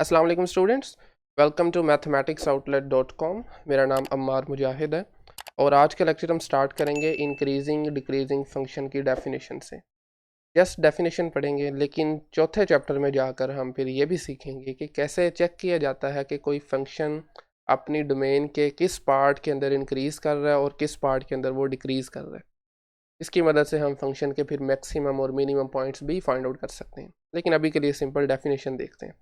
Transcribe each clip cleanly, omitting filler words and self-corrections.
अस्सलाम वालेकुम students, welcome to mathematicsoutlet.com। मेरा नाम अम्मार मुजाहिद है और आज का लेक्चर हम स्टार्ट करेंगे इंक्रीजिंग डिक्रीजिंग फंक्शन की डेफिनेशन से। जस्ट डेफिनेशन पढ़ेंगे, लेकिन चौथे चैप्टर में जाकर हम फिर ये भी सीखेंगे कि कैसे चेक किया जाता है कि कोई फंक्शन अपनी डोमेन के किस पार्ट के अंदर इंक्रीज़ कर रहा है और किस पार्ट के अंदर वो डिक्रीज़ कर रहा है। इसकी मदद से हम फंक्शन के फिर मैक्सिमम और मिनिमम पॉइंट्स भी फाइंड आउट कर सकते हैं, लेकिन अभी के लिए सिंपल डेफिनेशन देखते हैं।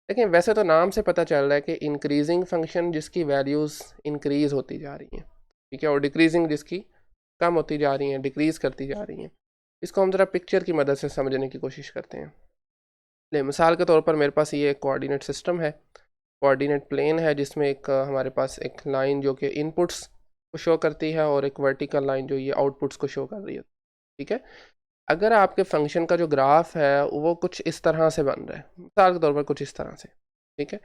लेकिन वैसे तो नाम से पता चल रहा है कि इंक्रीजिंग फंक्शन जिसकी वैल्यूज़ इंक्रीज़ होती जा रही हैं, ठीक है, और डिक्रीजिंग जिसकी कम होती जा रही हैं, डिक्रीज़ करती जा रही हैं। इसको हम ज़रा पिक्चर की मदद से समझने की कोशिश करते हैं। ले मिसाल के तौर पर मेरे पास ये एक कोऑर्डिनेट सिस्टम है, कोऑर्डिनेट प्लेन है, जिसमें एक हमारे पास एक लाइन जो कि इनपुट्स को शो करती है और एक वर्टिकल लाइन जो ये आउटपुट्स को शो कर रही है, ठीक है। अगर आपके फंक्शन का जो ग्राफ है वो कुछ इस तरह से बन रहा है, मिसाल के तौर पर कुछ इस तरह से, ठीक है।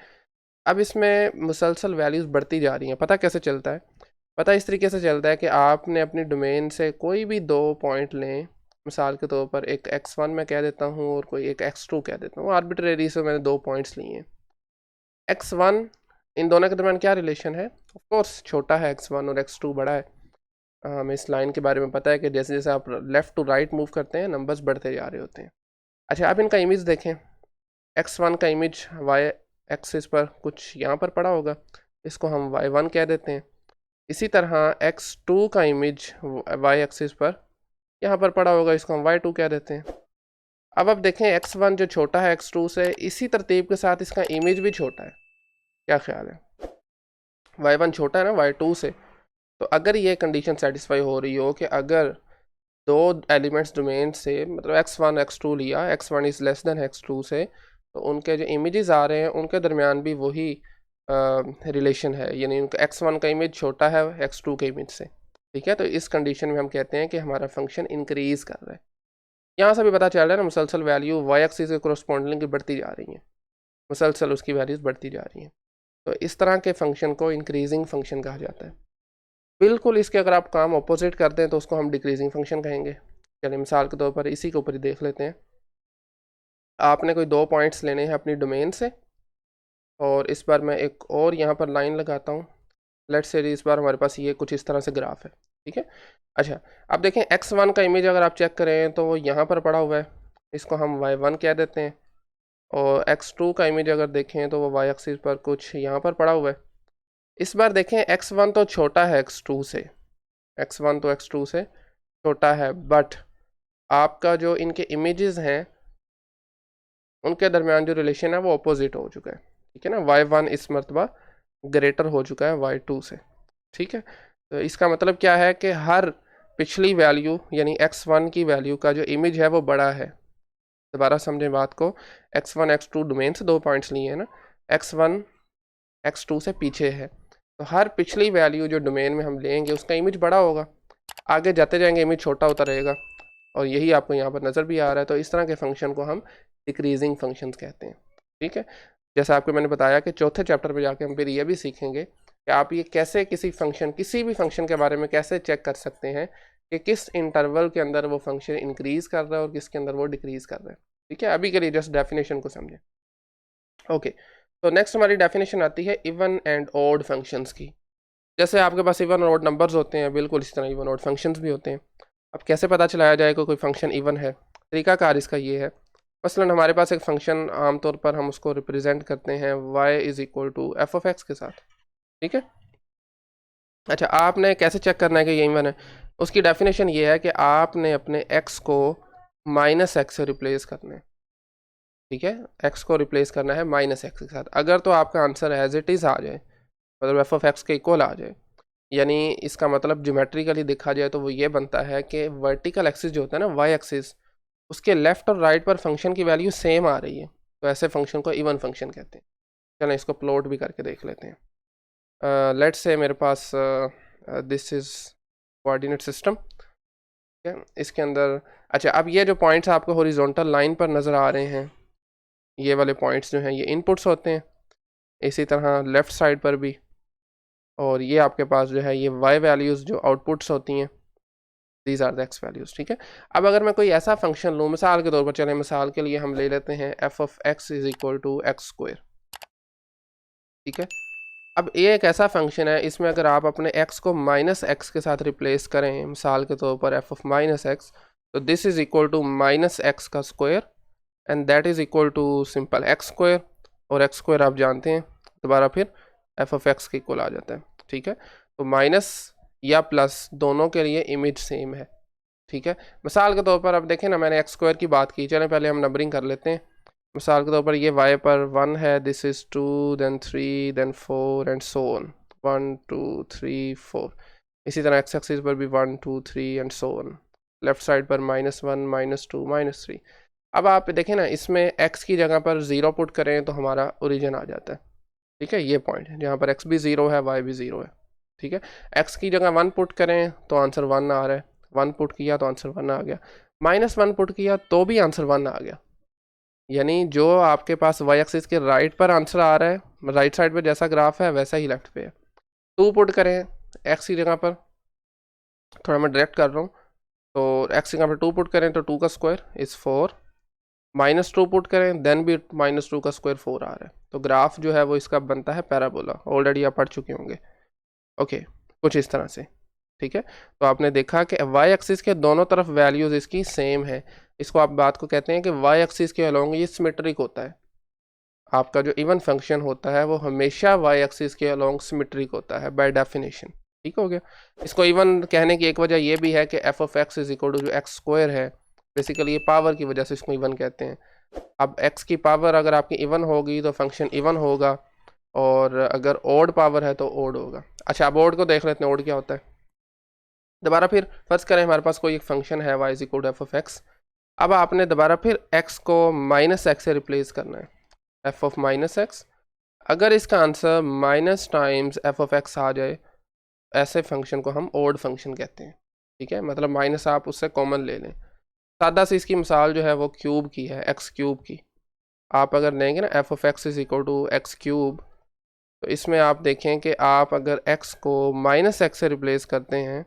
अब इसमें मुसलसल वैल्यूज़ बढ़ती जा रही हैं। पता कैसे चलता है? पता इस तरीके से चलता है कि आपने अपनी डोमेन से कोई भी दो पॉइंट लें, मिसाल के तौर पर एक x1 मैं कह देता हूँ और कोई एक x2 कह देता हूँ। आर्बिट्रेरी से मैंने दो पॉइंट्स लिए हैं। x1, इन दोनों के दरमियान क्या रिलेशन है? ऑफ कोर्स छोटा है x1 और x2 बड़ा है। हमें इस लाइन के बारे में पता है कि जैसे जैसे आप लेफ़्ट टू राइट मूव करते हैं, नंबर्स बढ़ते जा रहे होते हैं। अच्छा, आप इनका इमेज देखें। x1 का इमेज y एक्सिस पर कुछ यहाँ पर पड़ा होगा, इसको हम y1 कह देते हैं। इसी तरह x2 का इमेज y एक्सिस पर यहाँ पर पड़ा होगा, इसको हम y2 कह देते हैं। अब आप देखें x1 जो छोटा है x2 से, इसी तरतीब के साथ इसका इमेज भी छोटा है। क्या ख्याल है? y1 छोटा है ना y2 से, तो अगर ये कंडीशन सेटिस्फाई हो रही हो कि अगर दो एलिमेंट्स डोमेन से, मतलब x1 x2 लिया, x1 is less than x2 से, तो उनके जो इमेजेस आ रहे हैं उनके दरमियान भी वही रिलेशन है, यानी उनका x1 का इमेज छोटा है x2 के इमेज से, ठीक है। तो इस कंडीशन में हम कहते हैं कि हमारा फंक्शन इंक्रीज़ कर रहा है। यहाँ से भी पता चल रहा है ना, मुसलसल वैल्यू y एक्सिस के कोरस्पॉन्डिंग बढ़ती जा रही हैं, मुसलसल उसकी वैल्यूज़ बढ़ती जा रही हैं। तो इस तरह के फंक्शन को इंक्रीजिंग फंक्शन कहा जाता है। बिल्कुल इसके अगर आप काम ऑपोजिट कर दें तो उसको हम डिक्रीजिंग फंक्शन कहेंगे। चलिए मिसाल के तौर पर इसी के ऊपर ही देख लेते हैं। आपने कोई दो पॉइंट्स लेने हैं अपनी डोमेन से, और इस बार मैं एक और यहाँ पर लाइन लगाता हूँ। लेट्स से इस बार हमारे पास ये कुछ इस तरह से ग्राफ है, ठीक है। अच्छा, अब देखें x1 का इमेज अगर आप चेक करें तो वो यहाँ पर पड़ा हुआ है, इसको हम y1 कह देते हैं। और x2 का इमेज अगर देखें तो वो y एक्सिस पर कुछ यहाँ पर पड़ा हुआ है। इस बार देखें x1 तो छोटा है x2 से, x1 तो x2 से छोटा है, बट आपका जो इनके इमेजेस हैं उनके दरमियान जो रिलेशन है वो अपोजिट हो चुका है, ठीक है ना। y1 इस मरतबा ग्रेटर हो चुका है y2 से, ठीक है। तो इसका मतलब क्या है कि हर पिछली वैल्यू यानी x1 की वैल्यू का जो इमेज है वो बड़ा है। दोबारा समझें बात को, x1 x2 डोमेन से दो पॉइंट्स लिए हैं ना, x1 x2 से पीछे है, तो हर पिछली वैल्यू जो डोमेन में हम लेंगे उसका इमेज बड़ा होगा, आगे जाते जाएंगे इमेज छोटा होता रहेगा, और यही आपको यहाँ पर नज़र भी आ रहा है। तो इस तरह के फंक्शन को हम डिक्रीजिंग फंक्शंस कहते हैं, ठीक है। जैसा आपको मैंने बताया कि चौथे चैप्टर पे जाके हम फिर ये भी सीखेंगे कि आप ये कैसे किसी भी फंक्शन के बारे में कैसे चेक कर सकते हैं कि किस इंटरवल के अंदर वो फंक्शन इंक्रीज़ कर रहा है और किसके अंदर वो डिक्रीज़ कर रहा है, ठीक है। अभी के लिए जस्ट डेफिनेशन को समझें। ओके, तो नेक्स्ट हमारी डेफिनेशन आती है इवन एंड ऑड फंक्शंस की। जैसे आपके पास इवन और ऑड नंबर्स होते हैं, बिल्कुल इसी तरह इवन ऑड फंक्शंस भी होते हैं। अब कैसे पता चलाया जाए कि कोई फंक्शन इवन है? तरीकाकार इसका ये है, मसलन हमारे पास एक फंक्शन, आमतौर पर हम उसको रिप्रेजेंट करते हैं y is equal to f of x के साथ, ठीक है। अच्छा, आपने कैसे चेक करना है कि ये इवन है? उसकी डेफिनेशन ये है कि आपने अपने x को माइनस एक्स से रिप्लेस करना है, ठीक है। x को रिप्लेस करना है माइनस एक्स के साथ। अगर तो आपका आंसर एज इट इज़ आ जाए, मतलब एफ ऑफ एक्स के इक्वल आ जाए, यानी इसका मतलब ज्योमेट्रिकली देखा जाए तो वो ये बनता है कि वर्टिकल एक्सिस जो होता है ना y एक्सिस, उसके लेफ्ट और राइट पर फंक्शन की वैल्यू सेम आ रही है, तो ऐसे फंक्शन को इवन फंक्शन कहते हैं। चलें इसको प्लॉट भी करके देख लेते हैं। लेट्स से मेरे पास दिस इज़ कोऑर्डिनेट सिस्टम, ठीक है। इसके अंदर अच्छा, अब ये जो पॉइंट्स आपको हॉरिजॉन्टल लाइन पर नज़र आ रहे हैं, ये वाले पॉइंट्स जो हैं ये इनपुट्स होते हैं, इसी तरह लेफ़्ट साइड पर भी, और ये आपके पास जो है ये y वैल्यूज़ जो आउटपुट्स होती हैं, these are the x values, ठीक है। अब अगर मैं कोई ऐसा फंक्शन लूँ, मिसाल के तौर पर चलें, मिसाल के लिए हम ले लेते हैं f of x is equal to x square, ठीक है। अब ये एक ऐसा फंक्शन है, इसमें अगर आप अपने x को माइनस एक्स के साथ रिप्लेस करें, मिसाल के तौर पर एफ ऑफ माइनस एक्स, तो this is equal to minus x का square and that is equal to simple x square, और एक्स स्क्वायर आप जानते हैं दोबारा फिर एफ ऑफ एक्स के इक्वल आ जाता है। ठीक है, तो माइनस या प्लस दोनों के लिए इमेज सेम है। ठीक है, मिसाल के तौर पर अब देखें ना, मैंने एक्स स्क्वायर की बात की, चलें पहले हम नंबरिंग कर लेते हैं। मिसाल के तौर पर ये y पर 1 है, this is 2 then 3 then 4 and so on, 1 2 3 4। इसी तरह एक्स एक्सिस पर भी 1 2 3 and so on, left side पर -1 -2 -3। अब आप देखें ना, इसमें x की जगह पर 0 पुट करें तो हमारा ओरिजिन आ जाता है। ठीक है, ये पॉइंट है जहाँ पर x भी 0 है, y भी 0 है। ठीक है, x की जगह 1 पुट करें तो आंसर 1 आ रहा है, 1 पुट किया तो आंसर 1 आ गया, -1 पुट किया तो भी आंसर 1 आ गया। यानी जो आपके पास y एक्सिस के राइट पर आंसर आ रहा है, राइट साइड पे जैसा ग्राफ है वैसा ही लेफ्ट पे है। 2 पुट करें x की जगह पर, थोड़ा मैं डायरेक्ट कर रहा हूँ, तो x की जगह पर 2 पुट करें तो 2 का स्क्वायर इज़ 4, -2 पुट करें देन भी -2 का स्क्वायर 4 आ रहा है। तो ग्राफ जो है वो इसका बनता है पैराबोला, ऑलरेडी आप पढ़ चुके होंगे। ओके, कुछ इस तरह से। ठीक है, तो आपने देखा कि y एक्सिस के दोनों तरफ वैल्यूज़ इसकी सेम है। इसको आप बात को कहते हैं कि y एक्सिस के अलोंग ये सिमेट्रिक होता है। आपका जो इवन फंक्शन होता है वो हमेशा y एक्सिस के अलोंग सिमेट्रिक होता है बाय डेफिनेशन। ठीक हो गया। इसको इवन कहने की एक वजह ये भी है कि f of x is equal to जो एक्स स्क्वायर है, बेसिकली ये पावर की वजह से इसको इवन कहते हैं। अब x की पावर अगर आपकी इवन होगी तो फंक्शन इवन होगा, और अगर ओड पावर है तो ओड होगा। अच्छा, अब ओड को देख लेते हैं, ओड क्या होता है। दोबारा फिर फर्ज करें हमारे पास कोई एक फंक्शन है y is equal to f of x. अब आपने दोबारा फिर x को माइनस एक्स से रिप्लेस करना है, एफ ऑफ माइनस एक्स। अगर इसका answer minus times f of x आ जाए, ऐसे फंक्शन को हम ओड फंक्शन कहते हैं। ठीक है, मतलब माइनस आप उससे कॉमन ले लें। सादा सी इसकी मिसाल जो है वो क्यूब की है, एक्स क्यूब की। आप अगर लेंगे ना f of x is equal to x cube, तो इसमें आप देखें कि आप अगर x को माइनस एक्स से रिप्लेस करते हैं,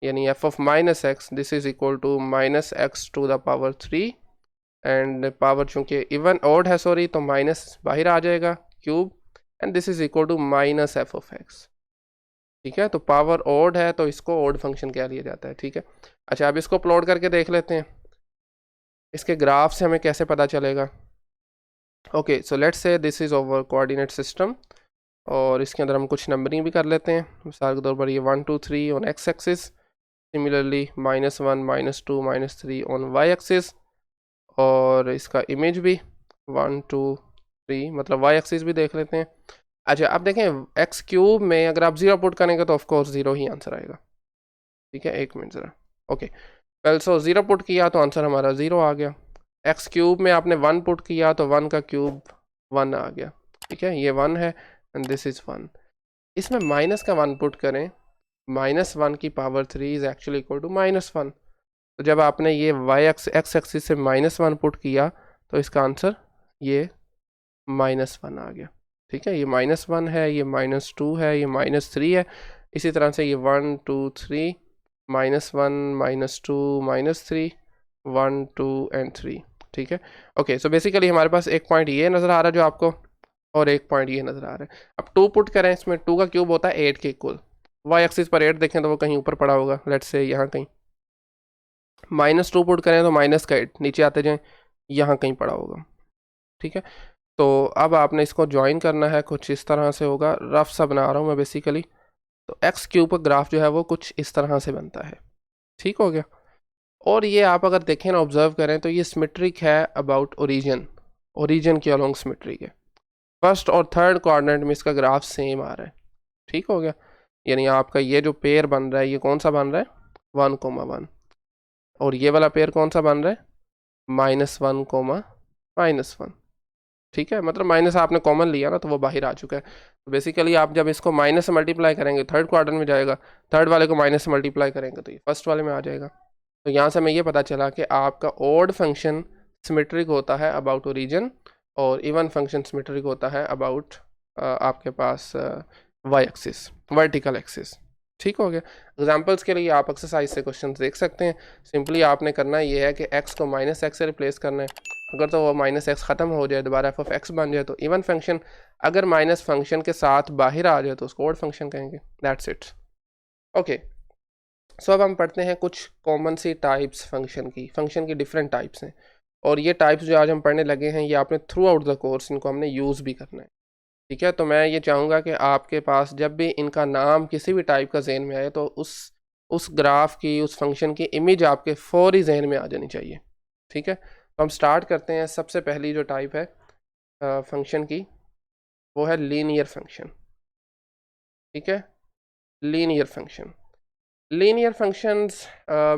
यानी f of minus x this is equal to minus x to the power 3, and power चूंकि इवन ऑड है सॉरी, तो माइनस बाहर आ जाएगा cube, and this is equal to minus f of x. ठीक है, तो पावर ऑड है तो इसको ऑड फंक्शन कह लिया जाता है। ठीक है, अच्छा अब इसको प्लॉट करके देख लेते हैं, इसके ग्राफ से हमें कैसे पता चलेगा। Okay, so let's say this is over coordinate system, और इसके अंदर हम कुछ नंबरिंग भी कर लेते हैं। मिसाल के तौर पर ये 1 2 3 on x axis, similarly -1 -2 -3 on y axis, और इसका इमेज भी 1 2 3, मतलब वाई एक्सिस भी देख लेते हैं। अच्छा, अब देखें एक्स क्यूब में अगर आप 0 पुट करेंगे तो ऑफकोर्स 0 ही आंसर आएगा। ठीक है, एक मिनट ज़रा। ओके, वेल सो 0 पुट किया तो आंसर हमारा 0 आ गया। एक्स क्यूब में आपने 1 पुट किया तो 1 का क्यूब 1 आ गया। ठीक है, ये 1 है एंड दिस इज़ 1। इसमें माइनस का 1 पुट करें, -1 की power 3 is actually equal to -1। तो जब आपने ये वाई एक्स एक्सिस से -1 पुट किया तो इसका आंसर ये -1 आ गया। ठीक है, ये -1 है, ये -2 है, ये -3 है। इसी तरह से ये 1 2 3 -1 -2 -3 1 2 एंड 3। ठीक है, ओके, सो बेसिकली हमारे पास एक पॉइंट ये नज़र आ रहा है जो आपको, और एक पॉइंट ये नज़र आ रहा है। अब 2 पुट करें, इसमें 2 का क्यूब होता है 8 के इक्वल। वाई एक्सिस पर 8 देखें तो वो कहीं ऊपर पड़ा होगा, लेट्स से यहाँ कहीं। -2 पुट करें तो माइनस का 8 नीचे आते जाएं, यहाँ कहीं पड़ा होगा। ठीक है, तो अब आपने इसको ज्वाइन करना है, कुछ इस तरह से होगा, रफ सा बना रहा हूँ मैं बेसिकली। तो एक्स क्यूब का ग्राफ जो है वो कुछ इस तरह से बनता है। ठीक हो गया, और ये आप अगर देखें ना, ऑब्जर्व करें तो ये सिमेट्रिक है अबाउट ओरिजिन, ओरिजिन के अलोंग सिमेट्रिक है। फर्स्ट और थर्ड कोऑर्डिनेट में इसका ग्राफ सेम आ रहा है। ठीक हो गया, यानी आपका ये जो पेयर बन रहा है ये कौन सा बन रहा है, 1, 1, और ये वाला पेयर कौन सा बन रहा है, -1, -1। ठीक है, मतलब माइनस आपने कॉमन लिया ना तो वो बाहर आ चुका है। तो बेसिकली आप जब इसको माइनस से मल्टीप्लाई करेंगे थर्ड क्वाड्रेंट में जाएगा, थर्ड वाले को माइनस से मल्टीप्लाई करेंगे तो ये फर्स्ट वाले में आ जाएगा। तो यहाँ से हमें ये पता चला कि आपका ऑड फंक्शन सिमेट्रिक होता है अबाउट ओरिजिन, और इवन फंक्शन सिमेट्रिक होता है अबाउट आपके पास वाई एक्सिस, वर्टिकल एक्सिस। ठीक हो गया। एग्जांपल्स के लिए आप एक्सरसाइज से क्वेश्चन देख सकते हैं। सिंपली आपने करना ये है कि x को -x से रिप्लेस करना है। अगर तो वो माइनस एक्स ख़त्म हो जाए दोबारा एफ ऑफ एक्स बन जाए तो इवन फंक्शन, अगर माइनस फंक्शन के साथ बाहर आ जाए तो उसको ऑड फंक्शन कहेंगे। That's it. ओके, सो अब हम पढ़ते हैं कुछ कॉमन सी टाइप्स फंक्शन की डिफरेंट टाइप्स हैं, और ये टाइप्स जो आज हम पढ़ने लगे हैं ये आपने थ्रू आउट द कोर्स इनको हमने यूज़ भी करना है। ठीक है, तो मैं ये चाहूँगा कि आपके पास जब भी इनका नाम किसी भी टाइप का जहन में आए तो उस ग्राफ की, उस फंक्शन की इमेज आपके फौरी जहन में आ जानी चाहिए। ठीक है, तो हम स्टार्ट करते हैं। सबसे पहली जो टाइप है फंक्शन की वो है लीनियर फंक्शन। ठीक है, linear function. Linear functions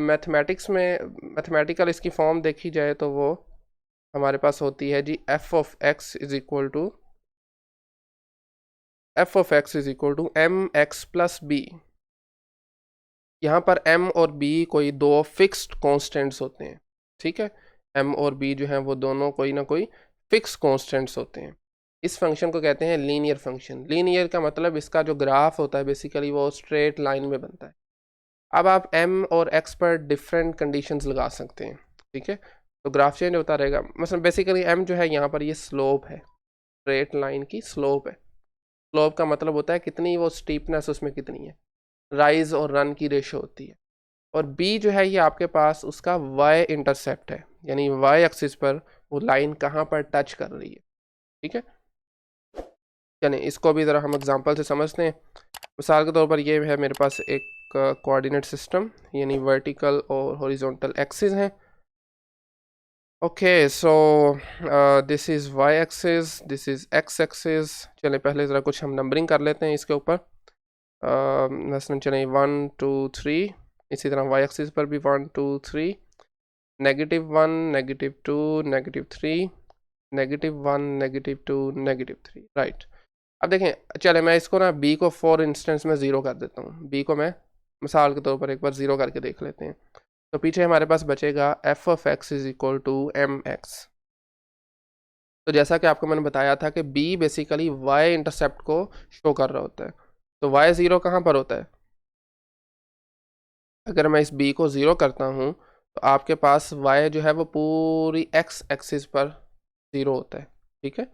mathematics में, मैथमेटिकल इसकी फॉर्म देखी जाए तो वो हमारे पास होती है जी f of x is equal to m x plus b. यहाँ पर m और b कोई दो फिक्स्ड कॉन्स्टेंट्स होते हैं। ठीक है, m और b जो हैं वो दोनों कोई ना कोई फिक्स कॉन्स्टेंट्स होते हैं। इस फंक्शन को कहते हैं लीनियर फंक्शन। लीनियर का मतलब इसका जो ग्राफ होता है बेसिकली वो स्ट्रेट लाइन में बनता है। अब आप m और x पर डिफरेंट कंडीशंस लगा सकते हैं। ठीक है, तो ग्राफ चेंज होता रहेगा। मतलब बेसिकली m जो है यहाँ पर ये स्लोप है, स्ट्रेट लाइन की स्लोप है। स्लोप का मतलब होता है कितनी वो स्टीपनेस उसमें कितनी है, राइज और रन की रेशो होती है। और b जो है ये आपके पास उसका y इंटरसेप्ट है, यानी y एक्सिस पर वो लाइन कहाँ पर टच कर रही है। ठीक है, चलें इसको भी ज़रा हम एग्जांपल से समझते हैं। मिसाल के तौर पर ये है मेरे पास एक कोऑर्डिनेट सिस्टम, यानी वर्टिकल और हॉरिजॉन्टल एक्सिस हैं। Okay, so this is y axis, this is x axis. चलें पहले ज़रा कुछ हम नंबरिंग कर लेते हैं इसके ऊपर। मसलन चलें 1 2 3, इसी तरह y एक्सिस पर भी 1 2 3, -1 -2 -3 -1 -2 -3। राइट, अब देखें, चले मैं इसको ना b को फॉर इंस्टेंस में ज़ीरो कर देता हूँ। b को मैं मिसाल के तौर पर एक बार ज़ीरो करके देख लेते हैं। तो पीछे हमारे पास बचेगा f of x is equal to m x. तो जैसा कि आपको मैंने बताया था कि b बेसिकली y इंटरसेप्ट को शो कर रहा होता है। तो y ज़ीरो कहाँ पर होता है? अगर मैं इस b को ज़ीरो करता हूँ तो आपके पास y जो है वो पूरी x एक्सिस पर ज़ीरो होता है। ठीक है,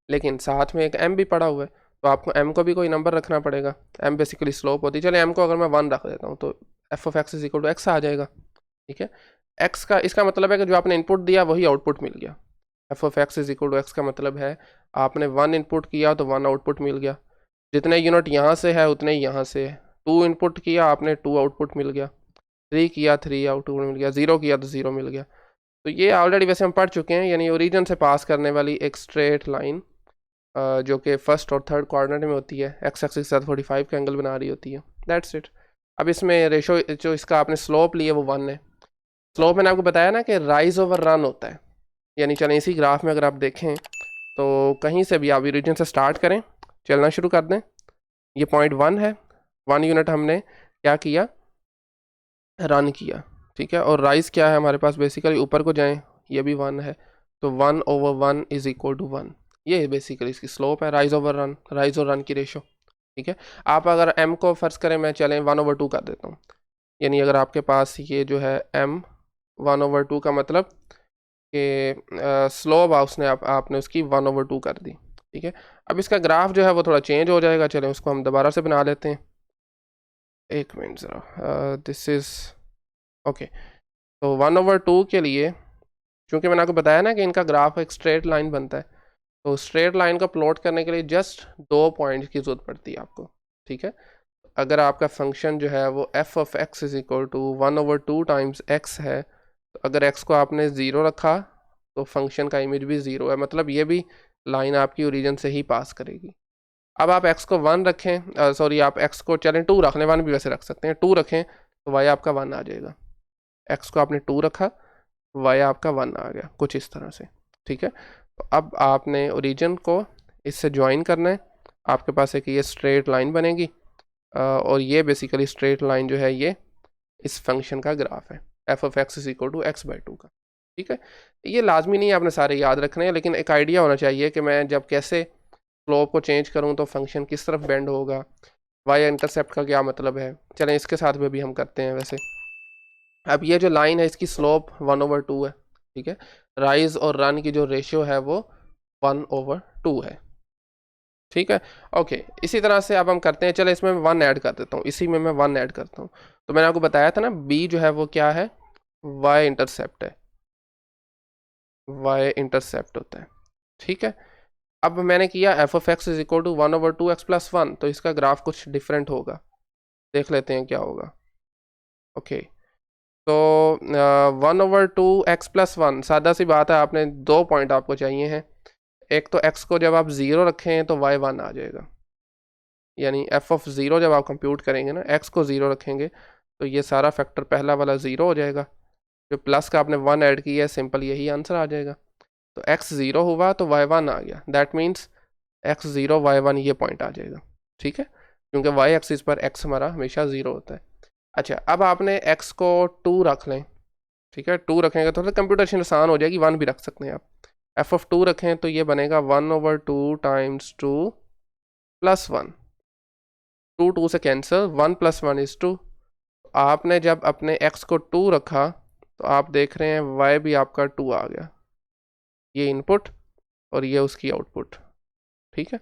लेकिन साथ में एक m भी पड़ा हुआ है, तो आपको m को भी कोई नंबर रखना पड़ेगा। m बेसिकली स्लोप होती है। चलिए m को अगर मैं 1 रख देता हूँ तो f of x is equal to x आ जाएगा। ठीक है, x का इसका मतलब है कि जो आपने इनपुट दिया वही आउटपुट मिल गया। F of x is equal to x का मतलब है आपने 1 इनपुट किया तो 1 आउटपुट मिल गया। जितने यूनिट यहाँ से है उतने ही यहाँ से है। 2 इनपुट किया आपने 2 आउटपुट मिल गया। 3 किया 3 आउटपुट मिल गया। 0 किया तो 0 मिल गया। तो ये ऑलरेडी वैसे हम पढ़ चुके हैं, यानी ओरिजिन से पास करने वाली एक स्ट्रेट लाइन जो कि फर्स्ट और थर्ड क्वाड्रेंट में होती है, एक्स एक्सिस के साथ 45 का एंगल बना रही होती है। That's it. अब इसमें रेशो जो इसका आपने स्लोप लिया वो 1 है। स्लोप मैंने आपको बताया ना कि राइज ओवर रन होता है, यानी चलें इसी ग्राफ में अगर आप देखें तो कहीं से भी आप ओरिजिन से स्टार्ट करें, चलना शुरू कर दें। ये पॉइंट 1 है, 1 यूनिट हमने क्या किया, रन किया। ठीक है, और राइज क्या है हमारे पास, बेसिकली ऊपर को जाएं, ये भी 1 है, तो 1/1 इज इक्वल टू 1। ये बेसिकली इसकी स्लोप है, राइज ओवर रन, राइज और रन की रेशो। ठीक है, आप अगर m को फर्ज करें, मैं चलें 1/2 कर देता हूँ, यानी अगर आपके पास ये जो है m 1/2 का मतलब कि स्लोप उसने आपने उसकी 1/2 कर दी। ठीक है, अब इसका ग्राफ जो है वो थोड़ा चेंज हो जाएगा। चलें उसको हम दोबारा से बना लेते हैं। एक मिनट ज़रा, दिस इज़ ओके। तो 1/2 के लिए, क्योंकि मैंने आपको बताया ना कि इनका ग्राफ एक स्ट्रेट लाइन बनता है, तो स्ट्रेट लाइन को प्लॉट करने के लिए जस्ट 2 पॉइंट की ज़रूरत पड़ती है आपको। ठीक है, अगर आपका फंक्शन जो है वो f of x is equal to 1/2 times x है, तो अगर एक्स को आपने ज़ीरो रखा तो फंक्शन का इमेज भी ज़ीरो है, मतलब ये भी लाइन आपकी ओरिजिन से ही पास करेगी। अब आप x को 1 रखें, सॉरी आप x को चलें 2 रख लें, 1 भी वैसे रख सकते हैं, 2 रखें तो y आपका 1 आ जाएगा। x को आपने 2 रखा, y आपका 1 आ गया, कुछ इस तरह से। ठीक है, तो अब आपने ओरिजिन को इससे ज्वाइन करना है, आपके पास एक ये स्ट्रेट लाइन बनेगी, और ये बेसिकली स्ट्रेट लाइन जो है ये इस फंक्शन का ग्राफ है, f of x is equal to x/2 का। ठीक है, ये लाजमी नहीं है आपने सारे याद रखने हैं, लेकिन एक आइडिया होना चाहिए कि मैं जब कैसे स्लोप को चेंज करूं तो फंक्शन किस तरफ बेंड होगा, वाई इंटरसेप्ट का क्या मतलब है। चलें इसके साथ में भी हम करते हैं। वैसे अब ये जो लाइन है इसकी स्लोप 1/2 है। ठीक है, राइज और रन की जो रेशियो है वो 1/2 है। ठीक है, ओके। इसी तरह से अब हम करते हैं, चलो इसमें मैं 1 ऐड कर देता हूँ, इसी में मैं 1 ऐड करता हूँ। तो मैंने आपको बताया था ना b जो है वो क्या है, y इंटरसेप्ट है, y इंटरसेप्ट होता है। ठीक है, अब मैंने किया f of x is equal to 1/2x+1, तो इसका ग्राफ कुछ डिफरेंट होगा, देख लेते हैं क्या होगा। ओके, तो 1/2x+1, सादा सी बात है, आपने 2 पॉइंट आपको चाहिए हैं। एक तो x को जब आप 0 रखें तो y 1 आ जाएगा, यानी f ऑफ 0 जब आप कंप्यूट करेंगे ना, x को 0 रखेंगे तो ये सारा फैक्टर पहला वाला 0 हो जाएगा, जो प्लस का आपने 1 ऐड किया है, सिंपल यही आंसर आ जाएगा। तो x 0 हुआ तो y 1 आ गया, दैट मीन्स x 0 y 1 ये पॉइंट आ जाएगा। ठीक है, क्योंकि y एक्सिस पर x हमारा हमेशा 0 होता है। अच्छा, अब आपने x को 2 रख लें। ठीक है, 2 रखेंगे तो कंप्यूटेशन आसान हो जाएगी, 1 भी रख सकते हैं आप। f ऑफ 2 रखें तो ये बनेगा 1/2 टाइम्स 2 प्लस 1, 2 2 से कैंसिल, 1 + 1 = 2। आपने जब अपने x को 2 रखा तो आप देख रहे हैं y भी आपका 2 आ गया, ये इनपुट और ये उसकी आउटपुट। ठीक है,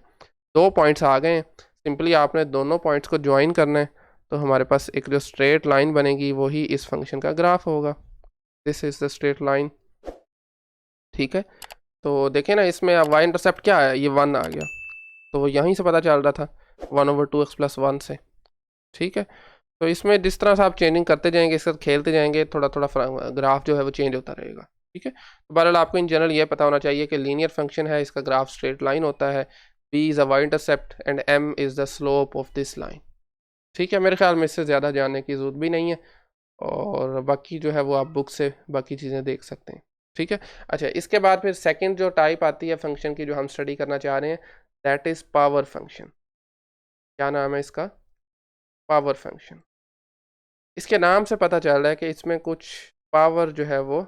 2 पॉइंट्स आ गए हैं, सिंपली आपने दोनों पॉइंट्स को ज्वाइन करना है, तो हमारे पास एक जो स्ट्रेट लाइन बनेगी वही इस फंक्शन का ग्राफ होगा। This is the straight line. ठीक है, तो देखें ना, इसमें अब y इंटरसेप्ट क्या है, ये 1 आ गया, तो यहीं से पता चल रहा था 1/2x+1 से। ठीक है, तो इसमें जिस तरह से आप चेंजिंग करते जाएंगे, इसके साथ खेलते जाएंगे, थोड़ा थोड़ा ग्राफ जो है वो चेंज होता रहेगा। ठीक है, तो बहरहाल आपको इन जनरल ये पता होना चाहिए कि लीनियर फंक्शन है, इसका ग्राफ स्ट्रेट लाइन होता है, b is a y intercept and m is the slope of this line. ठीक है, मेरे ख्याल में इससे ज़्यादा जानने की ज़रूरत भी नहीं है, और बाकी जो है वो आप बुक से बाकी चीज़ें देख सकते हैं। ठीक है, अच्छा, इसके बाद फिर सेकंड जो टाइप आती है फंक्शन की जो हम स्टडी करना चाह रहे हैं, दैट इज़ पावर फंक्शन। क्या नाम है इसका, पावर फंक्शन। इसके नाम से पता चल रहा है कि इसमें कुछ पावर जो है वो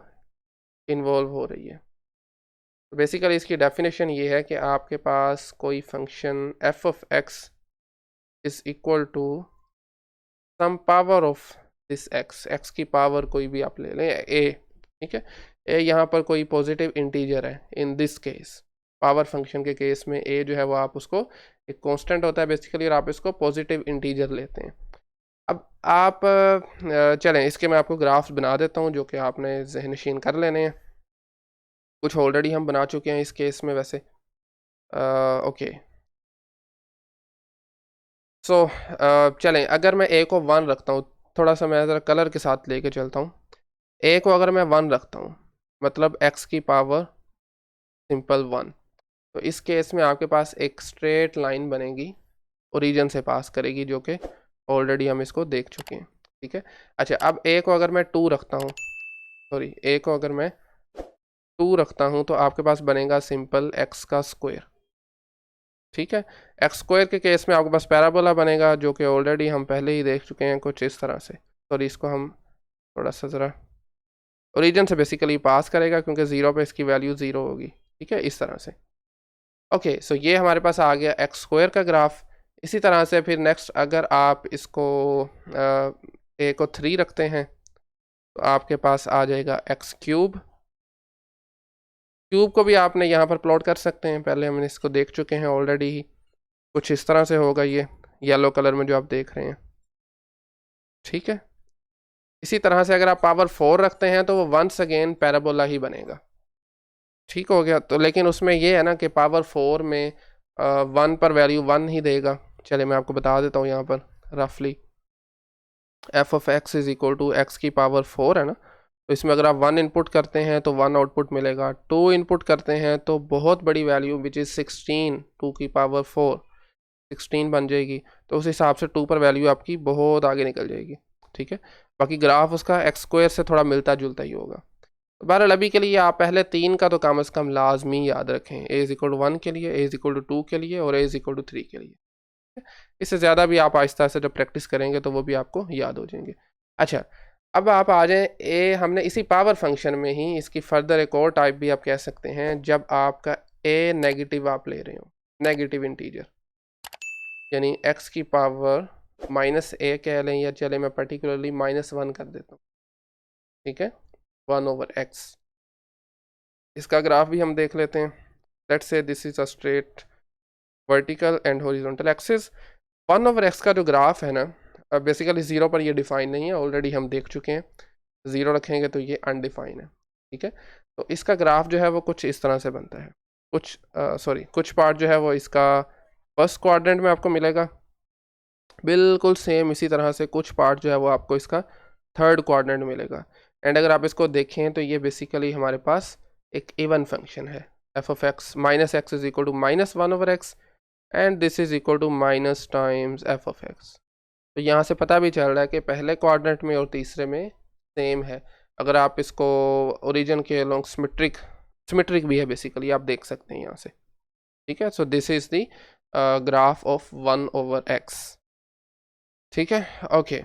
इन्वॉल्व हो रही है। तो बेसिकली इसकी डेफिनेशन ये है कि आपके पास कोई function f of x is equal to some power of this x की पावर कोई भी आप ले लें a। ठीक है, a यहाँ पर कोई पॉजिटिव इंटीजर है, in this case power function के केस में a जो है वो आप उसको एक कांस्टेंट होता है बेसिकली, और आप इसको पॉजिटिव इंटीजर लेते हैं। अब आप चलें इसके मैं आपको ग्राफ्स बना देता हूँ जो कि आपने ज़हन-नशीन कर लेने हैं, कुछ ऑलरेडी हम बना चुके हैं इस केस में वैसे। ओके, सो चलें, अगर मैं a को 1 रखता हूँ, थोड़ा सा मैं ज़रा कलर के साथ लेके चलता हूँ। a को अगर मैं 1 रखता हूँ मतलब x की पावर सिंपल 1, तो इस केस में आपके पास एक स्ट्रेट लाइन बनेगी, ओरिजिन से पास करेगी, जो कि ऑलरेडी हम इसको देख चुके हैं। ठीक है, अच्छा, अब a को अगर मैं 2 रखता हूँ, सॉरी, a को अगर मैं 2 रखता हूँ तो आपके पास बनेगा सिंपल x का स्क्वायर। ठीक है, एक्स स्क्वायर के केस में आपके पास पैराबोला बनेगा, जो कि ऑलरेडी हम पहले ही देख चुके हैं कुछ इस तरह से। सॉरी, इसको हम थोड़ा सा ज़रा ओरिजिन से बेसिकली पास करेगा, क्योंकि 0 पे इसकी वैल्यू 0 होगी। ठीक है, इस तरह से। ओके, सो ये हमारे पास आ गया एक्स स्क्वायर का ग्राफ। इसी तरह से फिर नेक्स्ट अगर आप इसको ए को 3 रखते हैं तो आपके पास आ जाएगा एक्स क्यूब। क्यूब को भी आपने यहाँ पर प्लॉट कर सकते हैं, पहले हमने इसको देख चुके हैं ऑलरेडी ही, कुछ इस तरह से होगा ये येलो कलर में जो आप देख रहे हैं। ठीक है, इसी तरह से अगर आप पावर 4 रखते हैं तो वो वंस अगेन पैराबोला ही बनेगा। ठीक हो गया, तो लेकिन उसमें ये है ना कि पावर 4 में 1 पर वैल्यू 1 ही देगा। चलिए मैं आपको बता देता हूँ यहाँ पर रफली, f of x is equal to x की पावर 4 है ना, तो इसमें अगर आप 1 इनपुट करते हैं तो 1 आउटपुट मिलेगा, 2 इनपुट करते हैं तो बहुत बड़ी वैल्यू विच इज़ 16, 2 की पावर 4 16 बन जाएगी, तो उस हिसाब से 2 पर वैल्यू आपकी बहुत आगे निकल जाएगी। ठीक है, बाकी ग्राफ उसका एक्स स्क्वायर से थोड़ा मिलता जुलता ही होगा। तो बहरहाल अभी के लिए आप पहले 3 का तो कम से कम लाजमी याद रखें, ए इज़ इक्वल टू 1 के लिए, ए इज़ इक्वल टू 2 के लिए, और ए इज़ इक्वल टू 3 के लिए। इससे ज़्यादा भी आप आहिस्ता आहिस्ता जब प्रैक्टिस करेंगे तो वो भी आपको याद हो जाएंगे। अच्छा, अब आप आ जाएँ ए, हमने इसी पावर फंक्शन में ही इसकी फर्दर एक और टाइप भी आप कह सकते हैं, जब आपका ए नेगेटिव आप ले रहे हो, नेगेटिव इंटीजर, यानी एक्स की पावर -a कह लें, या चले मैं पर्टिकुलरली -1 कर देता हूँ। ठीक है, 1/x। इसका ग्राफ भी हम देख लेते हैं। Let's say this is a straight vertical and horizontal axis. 1/x का जो ग्राफ है ना, बेसिकली ज़ीरो पर ये डिफाइन नहीं है, ऑलरेडी हम देख चुके हैं। ज़ीरो रखेंगे तो ये अनडिफाइन है, ठीक है। तो इसका ग्राफ जो है वो कुछ इस तरह से बनता है। कुछ पार्ट जो है वो इसका फर्स्ट क्वाड्रेंट में आपको मिलेगा, बिल्कुल सेम इसी तरह से कुछ पार्ट जो है वो आपको इसका थर्ड क्वाड्रेंट मिलेगा। एंड अगर आप इसको देखें तो ये बेसिकली हमारे पास एक इवन फंक्शन है, f of x minus x is equal to -1/x and this is equal to minus times f of x. तो यहाँ से पता भी चल रहा है कि पहले क्वाड्रेंट में और तीसरे में सेम है। अगर आप इसको ओरिजिन के अलोंग सिमेट्रिक भी है बेसिकली, आप देख सकते हैं यहाँ से, ठीक है। So this is the graph of 1/x, ठीक है। ओके,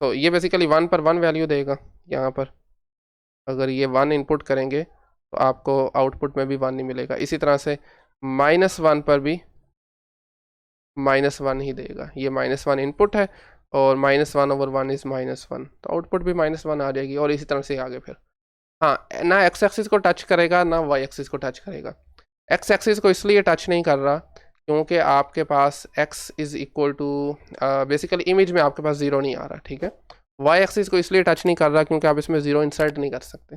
तो ये बेसिकली 1 पर 1 वैल्यू देगा यहाँ पर। अगर ये 1 इनपुट करेंगे तो आपको आउटपुट में भी 1 ही मिलेगा। इसी तरह से -1 पर भी -1 ही देगा। ये -1 इनपुट है और -1/1 इज़ -1, तो आउटपुट भी -1 आ जाएगी। और इसी तरह से आगे फिर, हाँ, ना एक्स एक्सिस को टच करेगा ना वाई एक्सिस को टच करेगा। एक्स एक्सिस को इसलिए टच नहीं कर रहा क्योंकि आपके पास x is equal to, basically image में आपके पास 0 नहीं आ रहा, ठीक है। वाई एक्सिस को इसलिए टच नहीं कर रहा क्योंकि आप इसमें 0 इंसर्ट नहीं कर सकते,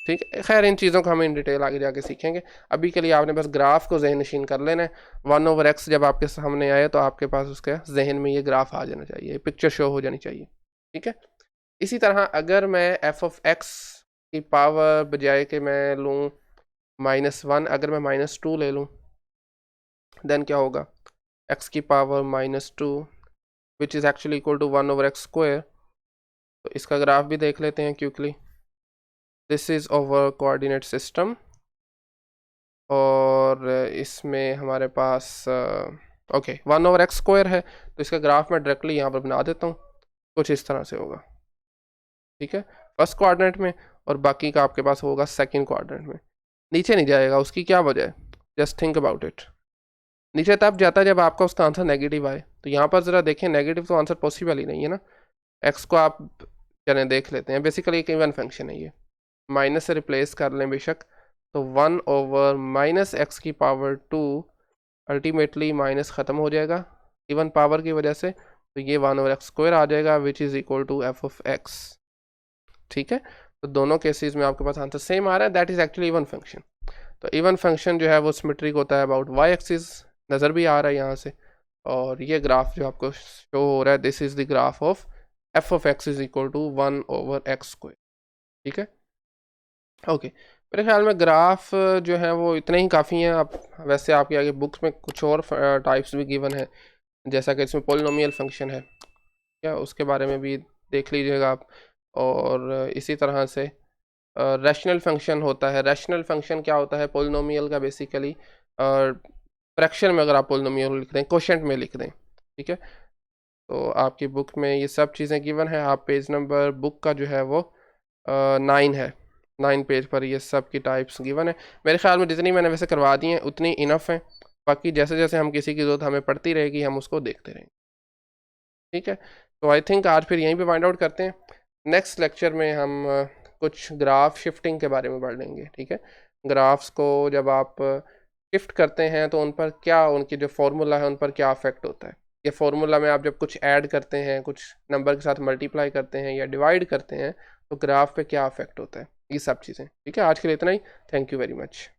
ठीक है। खैर इन चीज़ों को हम इन डिटेल आगे जाके सीखेंगे। अभी के लिए आपने बस ग्राफ को जहन नशीन कर लेना है। 1/x जब आपके सामने आए तो आपके पास उसके जहन में ये ग्राफ आ जाना चाहिए, पिक्चर शो हो जानी चाहिए, ठीक है। इसी तरह अगर मैं एफ ऑफ एक्स की पावर बजाय कि मैं लूँ -1, अगर मैं -2 ले लूँ, देन क्या होगा, x की power -2 which is actually equal to 1/x²। तो इसका ग्राफ भी देख लेते हैं quickly. This is over coordinate system और इसमें हमारे पास ओके 1/x² है। तो इसका ग्राफ मैं डायरेक्टली यहाँ पर बना देता हूँ, कुछ इस तरह से होगा, ठीक है, फर्स्ट क्वाड्रेंट में, और बाकी का आपके पास होगा सेकंड क्वाड्रेंट में। नीचे नहीं जाएगा, उसकी क्या वजह है, जस्ट थिंक अबाउट इट। नीचे तब जाता है जब आपका उसका आंसर नेगेटिव आए। तो यहाँ पर ज़रा देखें, नेगेटिव तो आंसर पॉसिबल ही नहीं है ना। एक्स को आप चलें देख लेते हैं, बेसिकली एक इवन फंक्शन है ये, माइनस से रिप्लेस कर लें बेशक। तो 1/-x⁻², अल्टीमेटली माइनस ख़त्म हो जाएगा इवन पावर की वजह से, तो ये 1/x² आ जाएगा which is equal to f of x, ठीक है। तो दोनों केसेस में आपके पास आंसर सेम आ रहा है, that is actually even function. तो इवन फंक्शन जो है वो सिमेट्रिक होता है अबाउट वाई एक्सिस, नज़र भी आ रहा है यहाँ से। और ये ग्राफ जो आपको शो हो रहा है, this is the graph of f of x is equal to 1/x², ठीक है। ओके, मेरे ख्याल में ग्राफ जो है वो इतने ही काफ़ी हैं। आप वैसे आपके आगे बुक्स में कुछ और टाइप्स भी गिवन है, जैसा कि इसमें पोलिनोमियल फंक्शन है, क्या उसके बारे में भी देख लीजिएगा आप। और इसी तरह से रैशनल फंक्शन होता है। रैशनल फंक्शन क्या होता है, पोलिनोमियल का बेसिकली फ्रैक्शन में अगर आप पोलिनोमियल लिख दें, क्वोशेंट में लिख दें, ठीक है। तो आपकी बुक में ये सब चीज़ें गिवन है। आप पेज नंबर बुक का जो है वो 9 है, 9 पेज पर ये सब की टाइप्स गिवन है। मेरे ख्याल में जितनी मैंने वैसे करवा दी हैं उतनी इनफ है, बाकी जैसे जैसे हम किसी की ज़रूरत हमें पड़ती रहेगी हम उसको देखते रहेंगे, ठीक है। तो आई थिंक आज फिर यहीं पे फाइंड आउट करते हैं। नेक्स्ट लेक्चर में हम कुछ ग्राफ शिफ्टिंग के बारे में पढ़ लेंगे, ठीक है। ग्राफ्स को जब आप शिफ्ट करते हैं तो उन पर क्या, उनकी जो फार्मूला है उन पर क्या अफेक्ट होता है। ये फार्मूला में आप जब कुछ ऐड करते हैं, कुछ नंबर के साथ मल्टीप्लाई करते हैं या डिवाइड करते हैं, तो ग्राफ पे क्या अफेक्ट होता है, ये सब चीज़ें, ठीक है। आज के लिए इतना ही, थैंक यू वेरी मच।